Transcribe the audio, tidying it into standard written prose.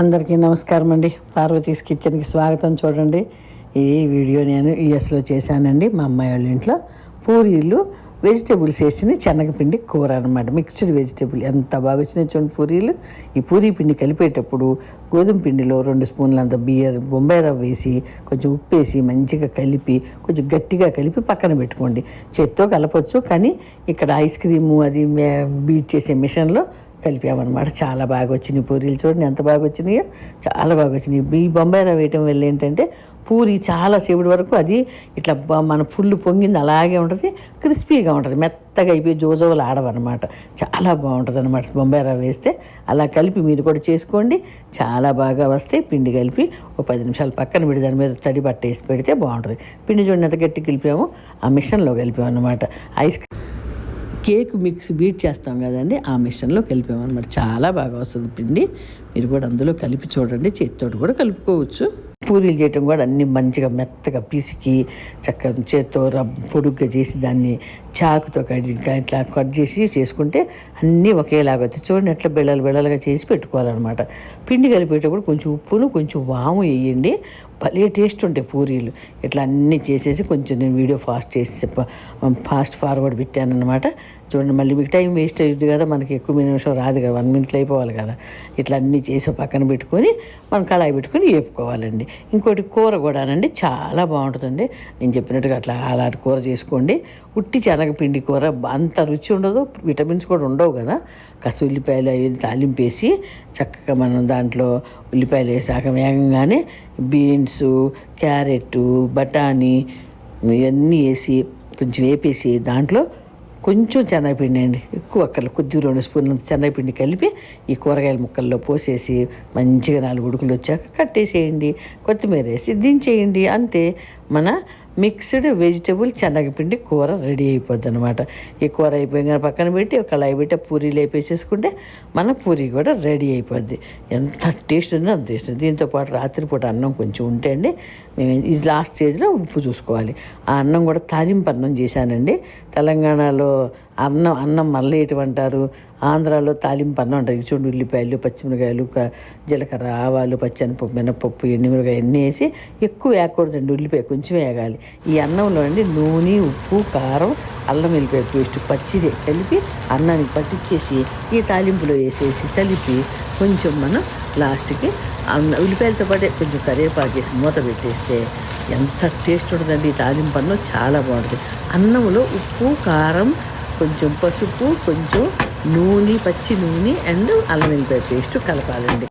అందరికీ నమస్కారం అండి. పార్వతీస్ కిచెన్కి స్వాగతం. చూడండి, ఈ వీడియో నేను యూఎస్లో చేశానండి. మా అమ్మాయి వాళ్ళ ఇంట్లో పూరీలు వెజిటేబుల్స్ వేసిన శనగపిండి కూర అనమాట. మిక్స్డ్ వెజిటేబుల్ ఎంత బాగా వచ్చినాయి చూడండి పూరీలు. ఈ పూరీ పిండి కలిపేటప్పుడు గోధుమ పిండిలో 2 స్పూన్లంత బొంబాయి రవ్వ వేసి కొంచెం ఉప్పు వేసి మంచిగా కలిపి కొంచెం గట్టిగా కలిపి పక్కన పెట్టుకోండి. చేత్తో కలపచ్చు, కానీ ఇక్కడ ఐస్ క్రీము అది బీట్ చేసే మిషన్లో కలిపామన్నమాట. చాలా బాగా వచ్చినాయి పూరీలు. చూడండి ఎంత బాగా వచ్చినాయో, చాలా బాగా వచ్చినాయి. ఈ బొంబాయి రవ్వ వేయటం వల్ల ఏంటంటే పూరి చాలా సేపటి వరకు అది ఇట్లా మన ఫుల్ పొంగింది అలాగే ఉంటుంది, క్రిస్పీగా ఉంటుంది, మెత్తగా అయిపోయి జోజోలు ఆడవన్నమాట. చాలా బాగుంటుంది అనమాట బొంబాయి రవ్వ వేస్తే. అలా కలిపి మీరు కూడా చేసుకోండి, చాలా బాగా వస్తాయి. పిండి కలిపి ఒక 10 నిమిషాలు పక్కన పెట్టి దాని మీద తడి బట్ట వేసి పెడితే బాగుంటుంది. పిండి చూడండి ఎంత గట్టి కలిపాము, ఆ మిషన్లో కలిపాము అనమాట. ఐస్ కేక్ మిక్స్ బీట్ చేస్తాం కదండి, ఆ మిషన్లో కలిపామన్నమాట. చాలా బాగా వస్తుంది పిండి. మీరు కూడా అందులో కలిపి చూడండి, చేతితోటి కూడా కలుపుకోవచ్చు. పూరీలు చేయటం కూడా అన్నీ మంచిగా మెత్తగా పిసికి చక్కగా చేత్తో పొడుగ్గా చేసి దాన్ని చాకుతో ఇట్లా కట్ చేసి చేసుకుంటే అన్నీ ఒకేలాగా వస్తాయి. చూడండి ఎట్లా బెళ్ళలుగా చేసి పెట్టుకోవాలన్నమాట. పిండి కలిపేటప్పుడు కొంచెం ఉప్పును కొంచెం వాము వేయండి, భలే టేస్ట్ ఉంటాయి పూరీలు. ఇట్లా అన్నీ చేసేసి కొంచెం నేను వీడియో ఫాస్ట్ ఫార్వర్డ్ పెట్టాను అనమాట. చూడండి, మళ్ళీ మీకు టైం వేస్ట్ అయ్యింది కదా, మనకి ఎక్కువ నిమిషం రాదు కదా, 1 మినిట్లో అయిపోవాలి కదా. ఇట్లా అన్నీ చేసి పక్కన పెట్టుకొని మనం కళాయి పెట్టుకొని వేపుకోవాలండి. ఇంకోటి కూర కూడానండి చాలా బాగుంటుందండి. నేను చెప్పినట్టుగా అట్లా అలాంటి కూర చేసుకోండి. ఉట్టి శనగపిండి కూర అంత రుచి ఉండదు, విటమిన్స్ కూడా ఉండవు కదా. కాస్త ఉల్లిపాయలు అవి తాలింపేసి చక్కగా మనం దాంట్లో ఉల్లిపాయలు వేసాక వేగంగానే బీన్స్, క్యారెట్, బఠానీ ఇవన్నీ వేసి కొంచెం వేపేసి దాంట్లో కొంచెం శనగపిండి అండి, ఎక్కువ అక్కర్లు, కొద్దిగా 2 స్పూన్లు శనగపిండి కలిపి ఈ కూరగాయల ముక్కల్లో పోసేసి మంచిగా 4 ఉడుకులు వచ్చాక కట్టేసేయండి, కొత్తిమీర వేసి దించేయండి. అంతే, మన మిక్స్డ్ వెజిటబుల్ శనగపిండి కూర రెడీ అయిపోద్ది అనమాట. ఈ కూర అయిపోయిన పక్కన పెట్టి ఒక కళాయి పెట్టి పూరీలు వేపేసేసుకుంటే మన పూరీ కూడా రెడీ అయిపోద్ది. ఎంత టేస్ట్ ఉందో అంత టేస్ట్. దీంతోపాటు రాత్రిపూట అన్నం కొంచెం ఉంటే అండి, మేము ఇది లాస్ట్ స్టేజ్లో ఉప్పు చూసుకోవాలి. ఆ అన్నం కూడా తాలింపు అన్నం చేశానండి. తెలంగాణలో అన్నం మల్లేయటం అంటారు, ఆంధ్రాలో తాలింపు అన్నం అంటారు. చూడండి, ఉల్లిపాయలు, పచ్చిమిరకాయలు, జీలకర్ర, ఆవాలు, పచ్చనిపప్పు, మినపప్పు, ఎండుమిరకాయ అన్నీ వేసి ఎక్కువ వేయకూడదండి, ఉల్లిపాయ కొంచెం వేగాలి. ఈ అన్నంలో అండి నూనె, ఉప్పు, కారం, అల్లం వెల్లిపాయ పేస్ట్ పచ్చిదే కలిపి అన్నానికి పట్టించేసి ఈ తాలింపులో వేసేసి కలిపి కొంచెం మనం లాస్ట్కి ఉల్లిపాయలతో పాటే కొంచెం కరివేపాకు వేసి మూత పెట్టేస్తే ఎంత టేస్ట్ ఉంటుందండి. ఈ తాలింపు అన్నం చాలా బాగుంటుంది. అన్నంలో ఉప్పు, కారం, కొంచెం పసుపు, కొంచెం నూనె, పచ్చి నూనె అండ్ అల్లం వెల్లిపాయ పేస్ట్ కలపాలండి.